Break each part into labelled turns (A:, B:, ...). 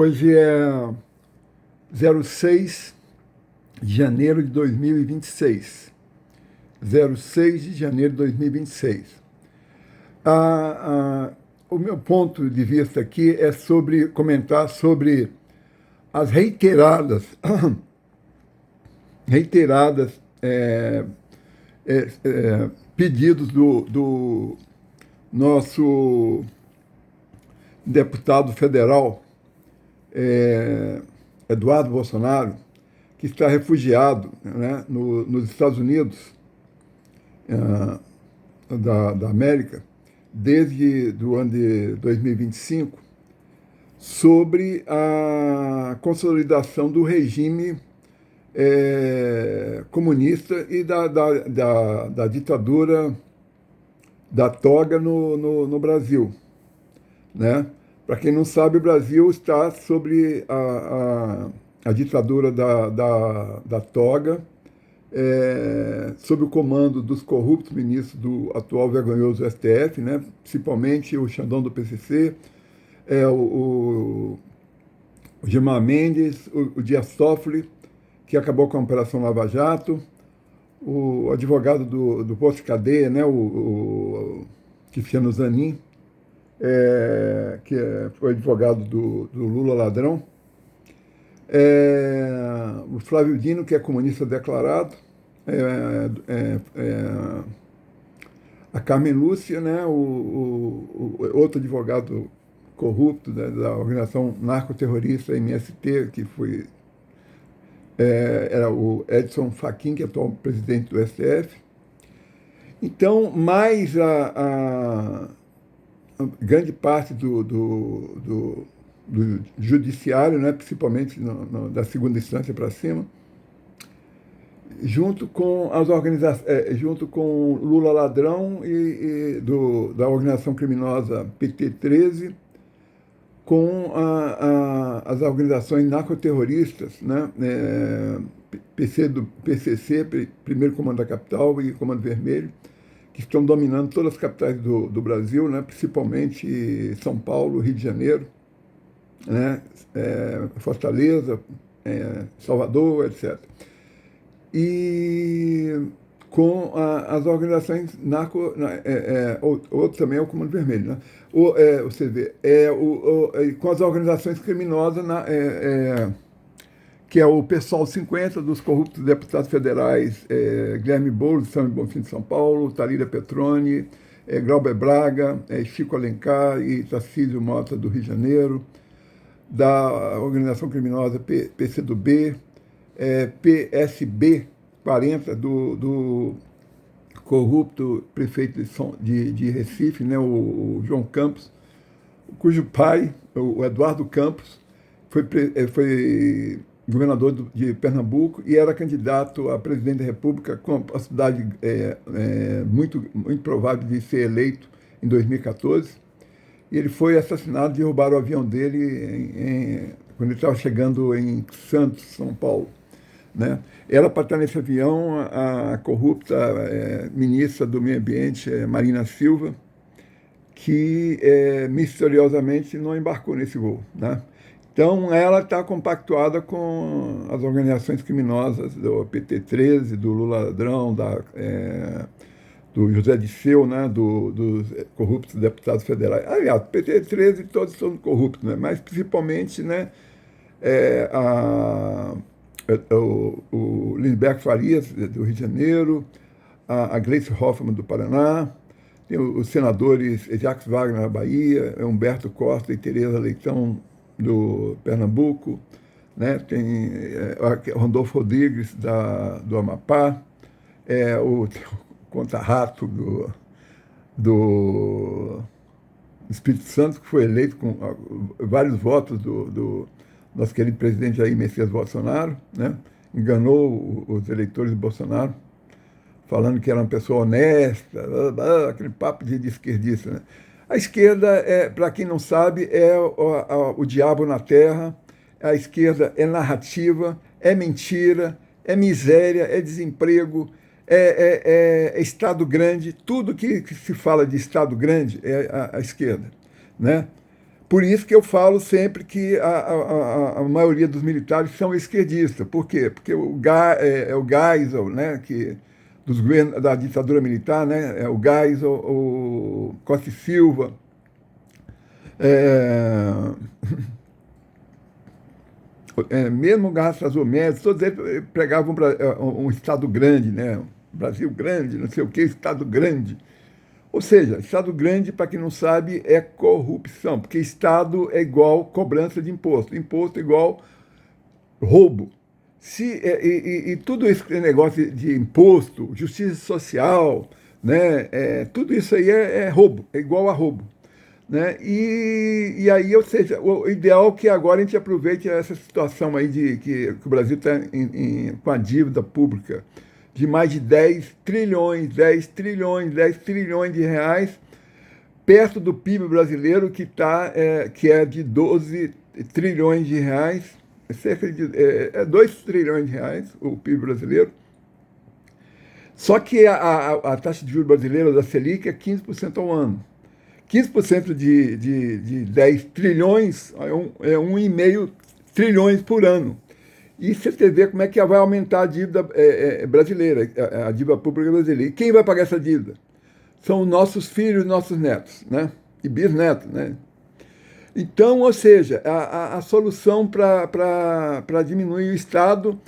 A: Hoje é 06 de janeiro de 2026. 06 de janeiro de 2026. O meu ponto de vista aqui é comentar sobre as reiteradas pedidos do nosso deputado federal, Eduardo Bolsonaro, que está refugiado, né, nos Estados Unidos da América, desde o ano de 2025, sobre a consolidação do regime comunista e da ditadura da toga no Brasil, né? Para quem não sabe, o Brasil está sobre a ditadura da toga, sob o comando dos corruptos ministros do atual vergonhoso STF, né? Principalmente o Xandão do PCC, o Gilmar Mendes, o Dias Toffoli, que acabou com a Operação Lava Jato, o advogado do posto de cadeia, né? o Cristiano Zanin, que foi advogado do Lula ladrão, o Flávio Dino, que é comunista declarado, a Carmen Lúcia, né, outro advogado corrupto da organização narcoterrorista MST, que era o Edson Fachin, que é atual presidente do STF. Então, mais a grande parte do judiciário, né, principalmente da segunda instância para cima, junto com as organizações, junto com Lula ladrão da organização criminosa PT-13, com as organizações narcoterroristas, né, PCC, Primeiro Comando da Capital e Comando Vermelho, que estão dominando todas as capitais do Brasil, né, principalmente São Paulo, Rio de Janeiro, né, Fortaleza, Salvador, etc. E com as organizações outro também é o Comando Vermelho, né? Você vê, com as organizações criminosas, que é o PSOL 50 dos corruptos deputados federais, Guilherme Boulos, São Bonfim de São Paulo, Talíria Petroni, Glauber Braga, Chico Alencar e Tarcísio Mota do Rio de Janeiro, da organização criminosa PCdoB, PSB 40 do corrupto prefeito de Recife, né, o João Campos, cujo pai, o Eduardo Campos, foi governador de Pernambuco e era candidato a presidente da República com a possibilidade muito, muito provável de ser eleito em 2014. E ele foi assassinado, derrubaram o avião dele quando ele estava chegando em Santos, São Paulo, né? Era para estar nesse avião a corrupta ministra do Meio Ambiente, Marina Silva, que misteriosamente não embarcou nesse voo, né? Então, ela está compactuada com as organizações criminosas do PT-13, do Lula ladrão, do José Disseu, né, dos corruptos deputados federais. Aliás, PT-13 todos são corruptos, né, mas principalmente, né, o Lindbergh Farias, do Rio de Janeiro, a Gleice Hoffmann, do Paraná, tem os senadores Jacques Wagner, da Bahia, Humberto Costa e Tereza Leitão, do Pernambuco, né? Tem Randolfo Rodrigues, do Amapá, o conta-rato do Espírito Santo, que foi eleito com vários votos do nosso querido presidente Jair Messias Bolsonaro, né? Enganou os eleitores de Bolsonaro, falando que era uma pessoa honesta, aquele papo de esquerdista, né? A esquerda, para quem não sabe, é o diabo na terra. A esquerda é narrativa, é mentira, é miséria, é desemprego, Estado grande. Tudo que se fala de Estado grande é a esquerda, né? Por isso que eu falo sempre que a maioria dos militares são esquerdistas. Por quê? Porque o Geisel, né, da ditadura militar, né, é o Geisel, o Costa e Silva, é, mesmo o Garrafa Azul Médici, todos eles pregavam um Estado grande, né, Brasil grande, não sei o que, Estado grande. Ou seja, Estado grande, para quem não sabe, é corrupção, porque Estado é igual cobrança de imposto, imposto é igual roubo. E tudo esse negócio de imposto, justiça social, né, tudo isso aí é roubo, é igual a roubo. Né? E aí, ou seja, o ideal é que agora a gente aproveite essa situação aí que o Brasil está com a dívida pública de mais de 10 trilhões, 10 trilhões, 10 trilhões de reais, perto do PIB brasileiro, que é de 12 trilhões de reais, cerca de 2 trilhões de reais o PIB brasileiro. Só que a taxa de juros brasileira da Selic é 15% ao ano. 15% de 10 trilhões é 1,5 trilhões por ano. E você vê como é que vai aumentar a dívida brasileira, a dívida pública brasileira. E quem vai pagar essa dívida? São os nossos filhos e nossos netos, né? E bisnetos, né? Então, ou seja, a solução para diminuir o Estado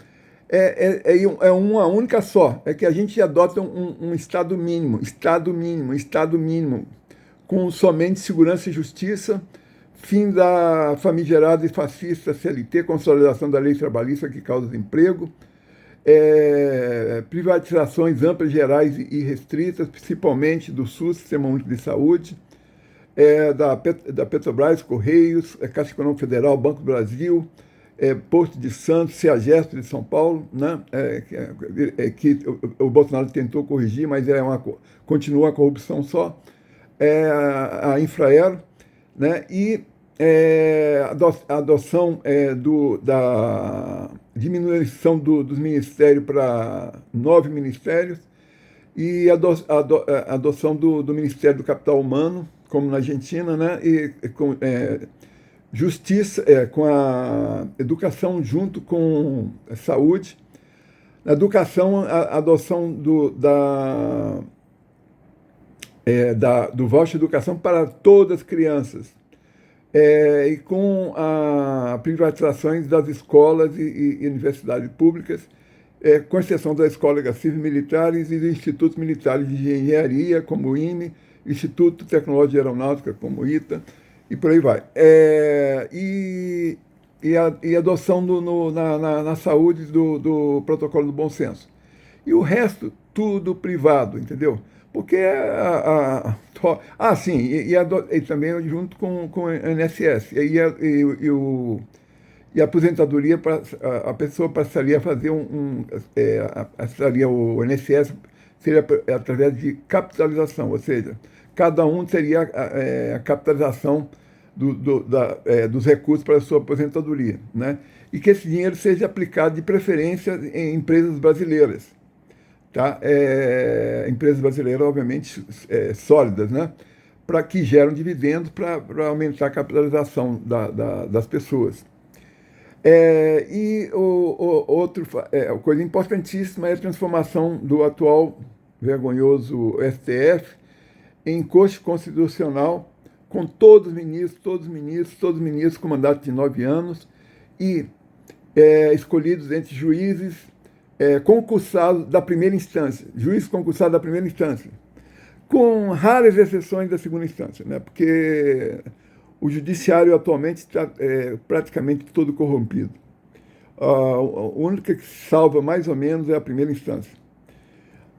A: é uma única só, é que a gente adota um Estado mínimo, com somente segurança e justiça, fim da famigerada e fascista CLT, consolidação da lei trabalhista que causa desemprego, privatizações amplas, gerais e restritas, principalmente do SUS, Sistema Único de Saúde, da Petrobras, Correios, Caixa Econômica Federal, Banco do Brasil, Porto de Santos, CEAGESP de São Paulo, né, que o Bolsonaro tentou corrigir, mas continua a corrupção só, a Infraero, né, e a adoção da diminuição dos ministérios para 9 ministérios e a adoção do Ministério do Capital Humano, como na Argentina, né, e com justiça, com a educação junto com a saúde, na educação, a adoção do voucher de educação para todas as crianças, e com a privatizações das escolas e universidades públicas, com exceção das escolas civil-militares e dos institutos militares de engenharia, como o IME, Instituto Tecnológico de Aeronáutica, como o ITA, e por aí vai. E adoção na saúde do protocolo do bom senso. E o resto, tudo privado, entendeu? Porque sim, e também junto com o INSS. E a aposentadoria, a pessoa passaria a fazer o INSS seria através de capitalização, ou seja, cada um teria a capitalização dos recursos para a sua aposentadoria, né? E que esse dinheiro seja aplicado de preferência em empresas brasileiras. Tá? Empresas brasileiras, obviamente, sólidas, né? Para que geram dividendos para aumentar a capitalização das pessoas. Outra coisa importantíssima é a transformação do atual vergonhoso STF em Corte Constitucional, com todos os ministros com mandato de 9 anos e escolhidos entre juízes concursados da primeira instância, com raras exceções da segunda instância, né? Porque o judiciário atualmente está praticamente todo corrompido. A única que salva mais ou menos é a primeira instância.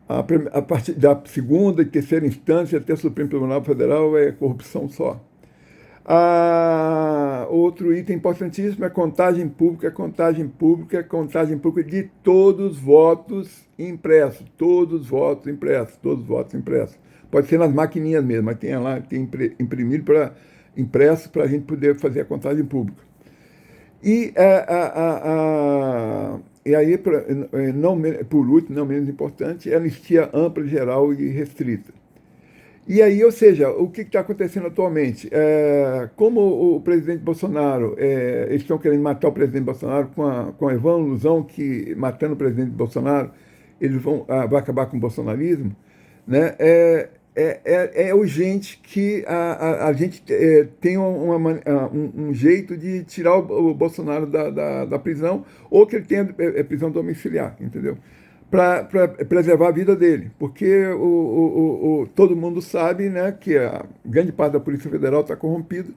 A: A partir da segunda e terceira instância até o Supremo Tribunal Federal é corrupção só. Outro item importantíssimo é contagem pública de todos os votos impressos, Pode ser nas maquininhas mesmo, mas tem imprimido impresso para a gente poder fazer a contagem pública. E aí, por último, não menos importante, é a anistia ampla, geral e restrita. E aí, ou seja, o que está acontecendo atualmente? Como o presidente Bolsonaro, eles estão querendo matar o presidente Bolsonaro com a vã ilusão que, matando o presidente Bolsonaro, eles vai acabar com o bolsonarismo, né? É urgente que a gente tenha um jeito de tirar o Bolsonaro da prisão, ou que ele tenha prisão domiciliar, entendeu? Para preservar a vida dele, porque todo mundo sabe, né, que a grande parte da Polícia Federal está corrompida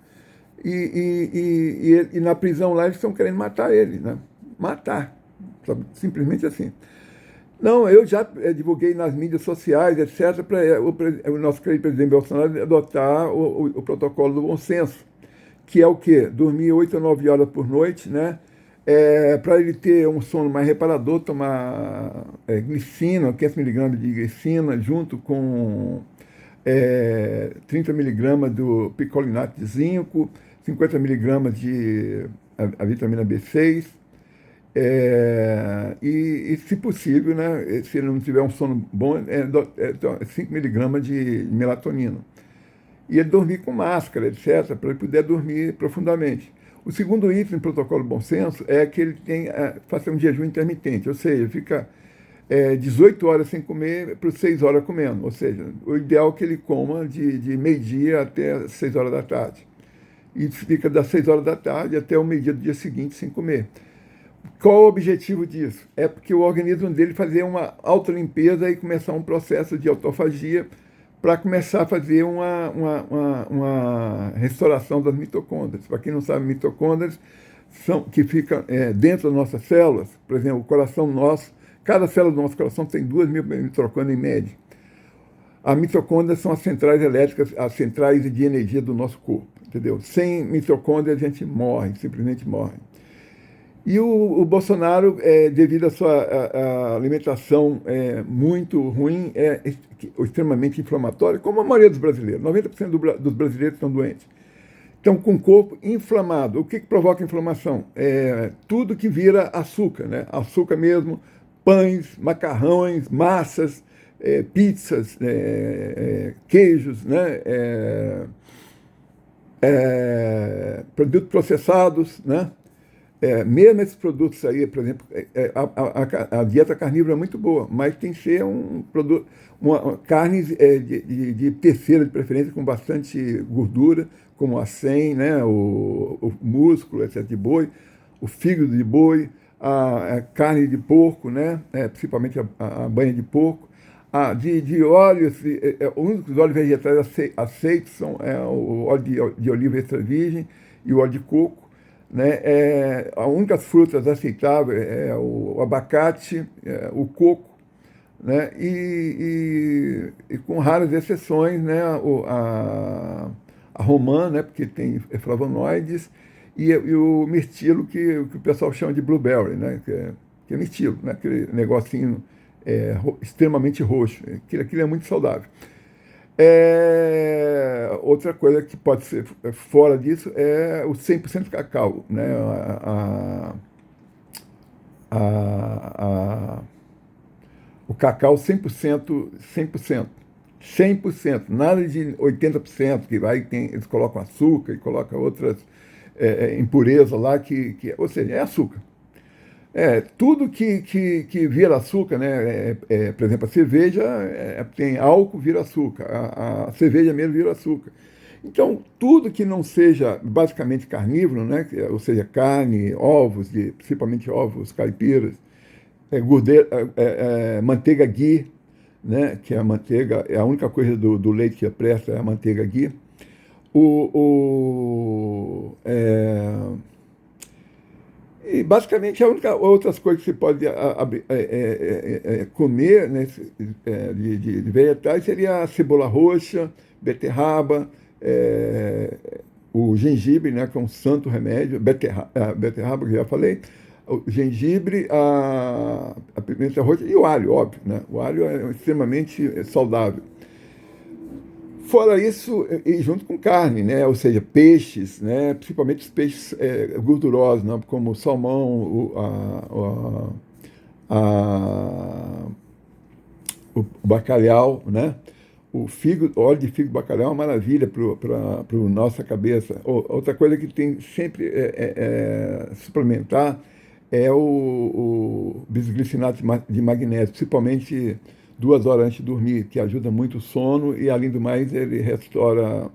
A: e na prisão lá eles estão querendo matar ele, né? Matar, sabe? Simplesmente assim. Não, eu já divulguei nas mídias sociais, etc., para o nosso querido presidente Bolsonaro adotar o protocolo do bom senso, que é o quê? Dormir 8 a 9 horas por noite, né? Para ele ter um sono mais reparador, tomar glicina, 500 miligramas de glicina, junto com 30 miligramas do picolinato de zinco, 50 miligramas de a vitamina B6, se possível, né, se ele não tiver um sono bom, 5 miligramas de melatonina. E ele dormir com máscara, etc., para ele poder dormir profundamente. O segundo item do protocolo Bom Senso é que ele faça um jejum intermitente, ou seja, fica 18 horas sem comer para 6 horas comendo. Ou seja, o ideal é que ele coma de meio-dia até 6 horas da tarde. E fica das 6 horas da tarde até o meio-dia do dia seguinte sem comer. Qual é o objetivo disso? É porque o organismo dele fazer uma autolimpeza e começar um processo de autofagia para começar a fazer uma restauração das mitocôndrias. Para quem não sabe, mitocôndrias que ficam dentro das nossas células. Por exemplo, o coração nosso, cada célula do nosso coração tem 2.000 mitocôndrias em média. As mitocôndrias são as centrais elétricas, as centrais de energia do nosso corpo, entendeu? Sem mitocôndrias a gente morre, simplesmente morre. E o Bolsonaro, devido à sua alimentação muito ruim, extremamente inflamatória, como a maioria dos brasileiros. 90% dos brasileiros estão doentes. Então, com o corpo inflamado. O que provoca inflamação? Tudo que vira açúcar, né? Açúcar mesmo, pães, macarrões, massas, pizzas, queijos, né? Produtos processados, né? Mesmo esses produtos aí, por exemplo, a dieta carnívora é muito boa, mas tem que ser um produto, carnes de terceira de preferência, com bastante gordura, como a acém, né, o músculo, etc., de boi, o fígado de boi, a carne de porco, né, principalmente a banha de porco, de óleos, os únicos óleos vegetais aceitos são o óleo de oliva extra virgem e o óleo de coco. Né? As únicas frutas aceitáveis é o abacate, o coco, né? E com raras exceções, né? A romã, né? Porque tem flavonoides, e o mirtilo, que o pessoal chama de blueberry, né? Que é mirtilo, né? Aquele negocinho extremamente roxo. Aquilo é muito saudável. Outra coisa que pode ser fora disso é o 100% cacau, né? O cacau 100%, 100%, 100%, nada de 80%, que eles colocam açúcar e colocam outras impurezas lá, ou seja, é açúcar. Tudo que vira açúcar, né? Por exemplo, a cerveja tem álcool, vira açúcar. A cerveja mesmo vira açúcar. Então, tudo que não seja basicamente carnívoro, né? Ou seja, carne, ovos, principalmente ovos caipiras, manteiga ghee, né? Que a manteiga é a única coisa do leite que presta, é a manteiga ghee. E basicamente a única outras coisas que você pode comer, né, de vegetais seria a cebola roxa, beterraba, o gengibre, né, que é um santo remédio, beterraba, que eu já falei, o gengibre, a pimenta roxa e o alho, óbvio, né? O alho é extremamente saudável. Fora isso, e junto com carne, né? Ou seja, peixes, né? Principalmente os peixes gordurosos, né? Como o salmão, o bacalhau, né? O fígado, óleo de fígado de bacalhau é uma maravilha para a nossa cabeça. Outra coisa que tem sempre suplementar é o bisglicinato de magnésio, principalmente 2 horas antes de dormir, que ajuda muito o sono e, além do mais, ele restaura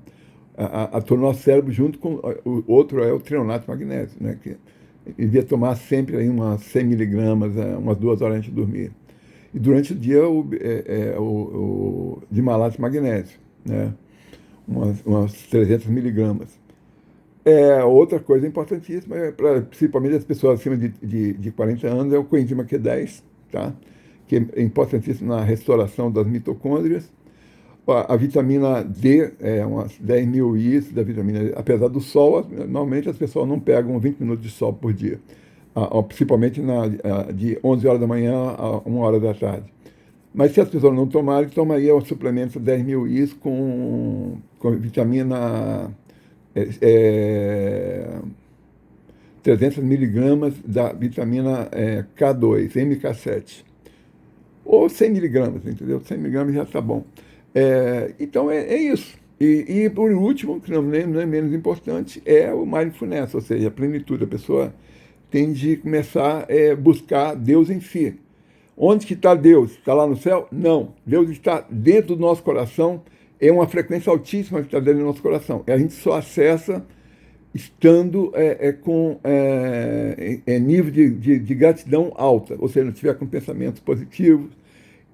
A: o nosso cérebro junto com o outro, é o treonato de magnésio, né, que devia tomar sempre aí umas 100 miligramas, umas 2 horas antes de dormir. E durante o dia o dimalato de magnésio, né? Umas 300 miligramas. Outra coisa importantíssima, principalmente as pessoas acima de 40 anos, é o coenzima Q10, tá? Que é importantíssimo na restauração das mitocôndrias. A vitamina D, umas 10 mil IS da vitamina D, apesar do sol, normalmente as pessoas não pegam 20 minutos de sol por dia. Principalmente de 11 horas da manhã a 1 hora da tarde. Mas se as pessoas não tomarem, tomaria o suplemento 10 mil IS com vitamina 300 miligramas da vitamina K2, MK7. Ou 100 miligramas, entendeu? 100 miligramas já está bom. Então é isso. E por último, que não é menos importante, é o mindfulness, ou seja, a plenitude. A pessoa tem de começar a buscar Deus em si. Onde que está Deus? Está lá no céu? Não. Deus está dentro do nosso coração, é uma frequência altíssima que está dentro do nosso coração. E a gente só acessa estando com nível de gratidão alta, ou seja, estiver com pensamentos positivos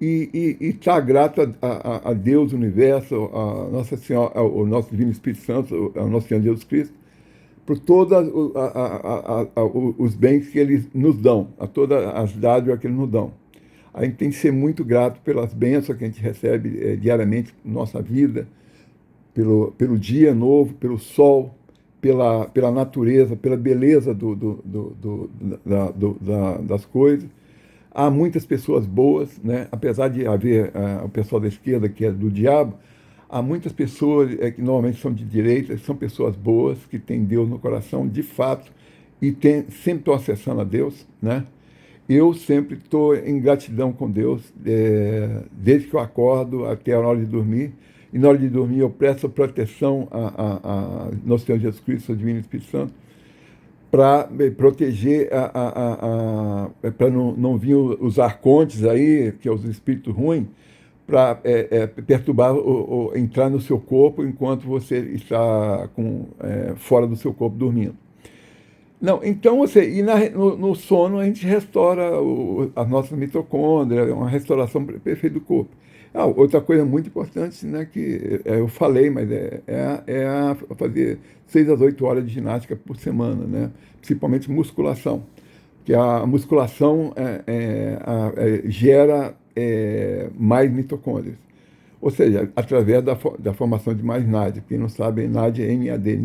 A: e estar grato a Deus, o universo, a Nossa Senhora, ao nosso Divino Espírito Santo, ao nosso Senhor Jesus Cristo, por todos os bens que eles nos dão, a todas as dádivas que eles nos dão. A gente tem que ser muito grato pelas bênçãos que a gente recebe diariamente na nossa vida, pelo dia novo, pelo sol, pela natureza, pela beleza das coisas. Há muitas pessoas boas, né? Apesar de haver o pessoal da esquerda que é do diabo, há muitas pessoas que normalmente são de direita, que são pessoas boas, que têm Deus no coração, de fato, e sempre estão acessando a Deus, né? Eu sempre estou em gratidão com Deus, desde que eu acordo até a hora de dormir. E na hora de dormir eu presto proteção a nosso Senhor Jesus Cristo, ao Divino Espírito Santo, para proteger, para não vir os arcontes aí, que é os espíritos ruins, para perturbar ou entrar no seu corpo enquanto você está fora do seu corpo dormindo. Não, então no sono a gente restaura as nossas mitocôndrias, é uma restauração perfeita do corpo. Outra coisa muito importante, né, que eu falei, mas fazer 6 às 8 horas de ginástica por semana, né, principalmente musculação, porque a musculação gera mais mitocôndrias. Ou seja, através da formação de mais NAD. Quem não sabe, NAD é NAD,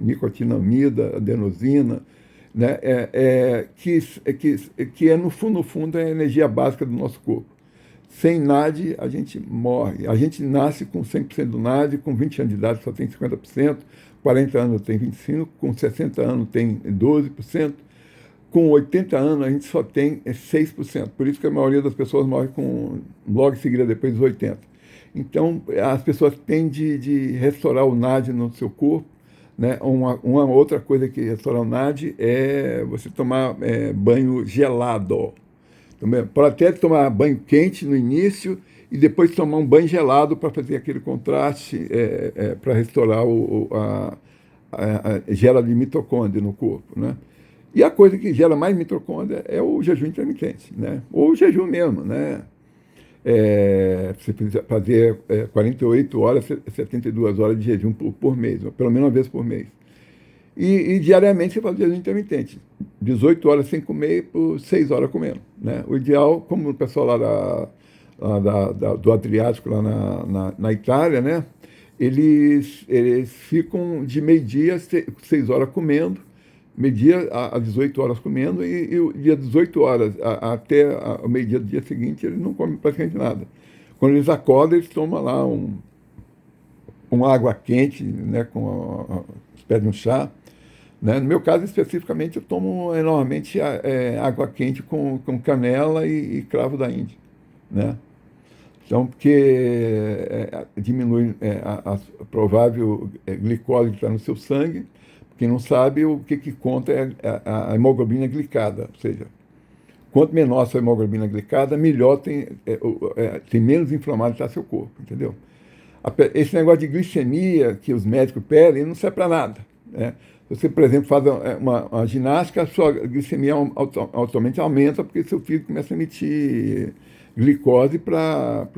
A: nicotinamida, adenosina, né? Que no fundo, é a energia básica do nosso corpo. Sem NAD, a gente morre. A gente nasce com 100% do NAD, com 20 anos de idade só tem 50%, 40 anos tem 25%, com 60 anos tem 12%, com 80 anos a gente só tem 6%. Por isso que a maioria das pessoas morre logo em seguida, depois dos 80. Então, as pessoas têm de restaurar o NAD no seu corpo, né? Uma outra coisa que restaurar o NAD é você tomar banho gelado. Pode até tomar banho quente no início e depois tomar um banho gelado para fazer aquele contraste, para restaurar a gera de mitocôndria no corpo, né? E a coisa que gera mais mitocôndria é o jejum intermitente, né? Ou o jejum mesmo, né? Você precisa fazer 48 horas, 72 horas de jejum por mês, pelo menos uma vez por mês. E diariamente você faz jejum intermitente, 18 horas sem comer por 6 horas comendo, né? O ideal, como o pessoal do Adriático, lá na Itália, né? Eles ficam de meio-dia, 6 horas comendo, meio-dia às 18 horas comendo, e o dia 18 horas até o meio-dia do dia seguinte, eles não comem praticamente nada. Quando eles acordam, eles tomam lá uma água quente, né, pedem um chá. Né? No meu caso, especificamente, eu tomo normalmente água quente com canela e cravo da Índia. Né? Então, porque diminui a provável glicose que está no seu sangue. Quem não sabe, o que conta é a hemoglobina glicada, ou seja, quanto menor a sua hemoglobina glicada, melhor tem menos inflamado está seu corpo, entendeu? Esse negócio de glicemia que os médicos pedem não serve para nada, né? Você, por exemplo, faz uma ginástica, a sua glicemia automaticamente aumenta porque seu fígado começa a emitir glicose para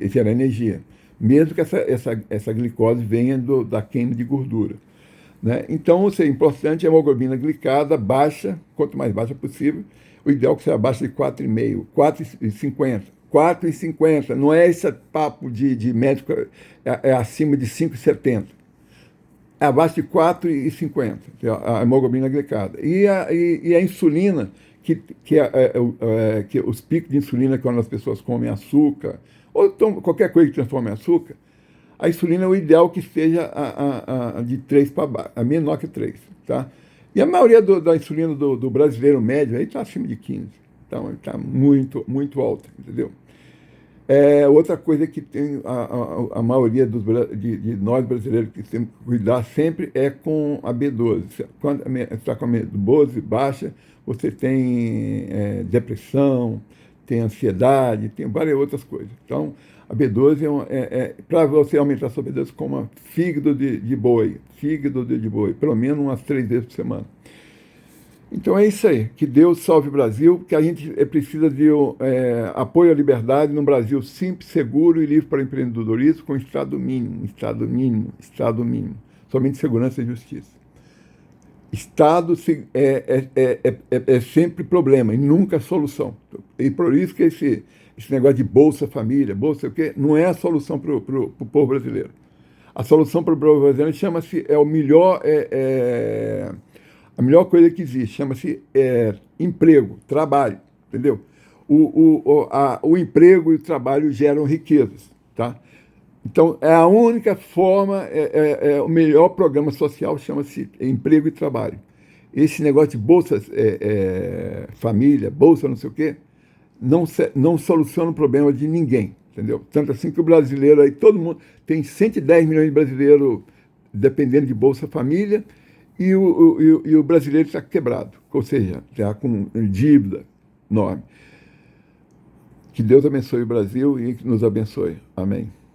A: gerar energia, mesmo que essa glicose venha da queima de gordura, né? Então, é importante a hemoglobina glicada baixa, quanto mais baixa possível. O ideal é que seja abaixo de 4,5, 4,50. 4,50, não é esse papo de médico, acima de 5,70. É abaixo de 4,50, a hemoglobina glicada. E a insulina, que os picos de insulina quando as pessoas comem açúcar, ou qualquer coisa que transforme em açúcar, a insulina é o ideal que seja de 3 para baixo, a menor que 3. Tá? E a maioria da insulina do brasileiro médio está acima de 15. Então, está muito, muito alta, entendeu? Outra coisa que tem a maioria de nós brasileiros que temos que cuidar sempre é com a B12. Quando você está com a B12 baixa, você tem depressão, tem ansiedade, tem várias outras coisas. Então, a B12 para você aumentar a sua B12, coma fígado de boi, pelo menos umas 3 vezes por semana. Então é isso aí, que Deus salve o Brasil, que a gente precisa de apoio à liberdade num Brasil simples, seguro e livre para empreendedorismo com Estado mínimo, somente segurança e justiça. Estado é sempre problema e nunca solução. E por isso que esse negócio de Bolsa Família, Bolsa o quê, não é a solução para o povo brasileiro. A solução para o povo brasileiro chama-se, a melhor coisa que existe, chama-se emprego, trabalho, entendeu? O emprego e o trabalho geram riquezas, tá? Então, é a única forma, o melhor programa social chama-se emprego e trabalho. Esse negócio de bolsa família, bolsa não sei o quê, não soluciona o problema de ninguém, entendeu? Tanto assim que o brasileiro aí, todo mundo, tem 110 milhões de brasileiros dependendo de Bolsa Família, e o brasileiro está quebrado, ou seja, está com dívida enorme. Que Deus abençoe o Brasil e que nos abençoe. Amém.